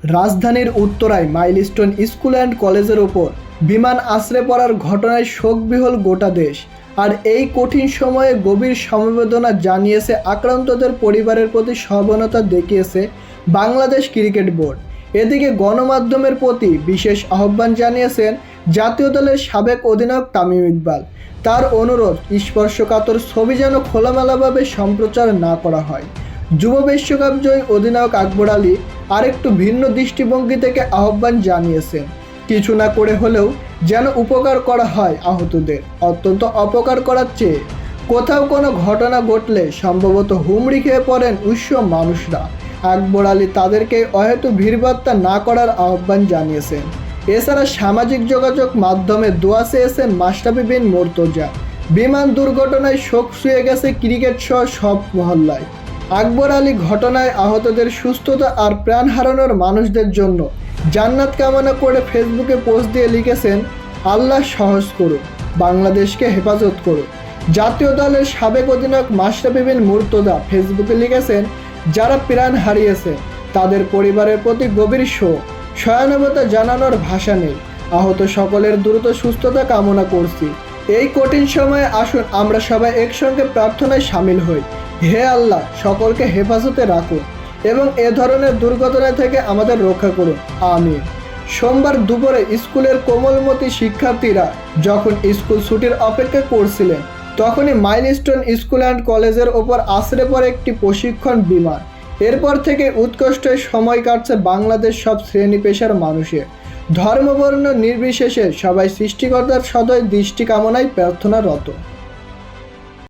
রাজধানীর উত্তরায় milestone school and কলেজের ওপর বিমান আছড়ে পড়ার ঘটনায় শোকবিহ্বল গোটা দেশ। আর এই কঠিন সময়ে গভীর সমবেদনা জানিয়েছে আক্রান্তদের পরিবারের প্রতি সহানুভূতি দেখিয়েছে বাংলাদেশ ক্রিকেট বোর্ড। এদিকে গণমাধ্যমের প্রতি বিশেষ আহ্বান জানিয়েছেন জাতীয় দলের সাবেক অধিনায়ক তামিম ইকবাল। তার অনুরোধ, স্পর্শকাতর ছবি যেন খোলামেলাভাবে সম্প্রচার না করা হয়। যুব বিশ্বকাপ জয়ী অধিনায়ক আকবর আলী আরেকটু ভিন্ন দৃষ্টিভঙ্গি থেকে আহ্বান জানিয়েছেন, কিছু না করে হলেও যেন উপকার করা হয় আহতদের, অত্যন্ত অপকার করার চেয়ে। কোথাও কোনো ঘটনা ঘটলে সম্ভবত হুমড়ি খেয়ে পড়েন উৎস মানুষরা। আকবর আলী তাদেরকে অহেতু ভিড়বার্তা না করার আহ্বান জানিয়েছেন। এছাড়া সামাজিক যোগাযোগ মাধ্যমে দোয়া চেয়েছেন মাশরাফি বিন মুর্তজা। বিমান দুর্ঘটনায় শোক ছুঁয়ে গেছে ক্রিকেট সহ সব মহল্লায়। আকবর আলী ঘটনায় আহতদের সুস্থতা আর প্রাণ হারানোর মানুষদের জন্য জান্নাত কামনা করে ফেসবুকে পোস্ট দিয়ে লিখেছেন, আল্লাহ সহজ করুন, বাংলাদেশকে হেফাজত করুন। জাতীয় দলের সাবেক অধিনায়ক মাশরাফি বিন মুর্তজা ফেসবুকে লিখেছেন, যারা প্রাণ হারিয়েছে তাদের পরিবারের প্রতি গভীর শোক, সহানুভূতি জানানোর ভাষা নেই। আহত সকলের দ্রুত সুস্থতা কামনা করছি। এই কঠিন সময়ে আসুন আমরা সবাই একসঙ্গে প্রার্থনায় সামিল হই। হে আল্লাহ, সকলকে হেফাজতে রাখুন এবং এ ধরনের দুর্ঘটনা থেকে আমাদের রক্ষা করুন, আমিন। সোমবার দুপুরে স্কুলের কোমলমতি শিক্ষার্থীরা যখন স্কুল ছুটির অপেক্ষা করছিলেন, তখনই মাইলস্টোন স্কুল অ্যান্ড কলেজের ওপর আছড়ে পড়ে একটি প্রশিক্ষণ বিমান। এরপর থেকে উৎকষ্টে সময় কাটছে বাংলাদেশ সব শ্রেণী পেশার মানুষের। ধর্মবর্ণ নির্বিশেষে সবাই সৃষ্টিকর্তার সদয় দৃষ্টি কামনায় প্রার্থনারত।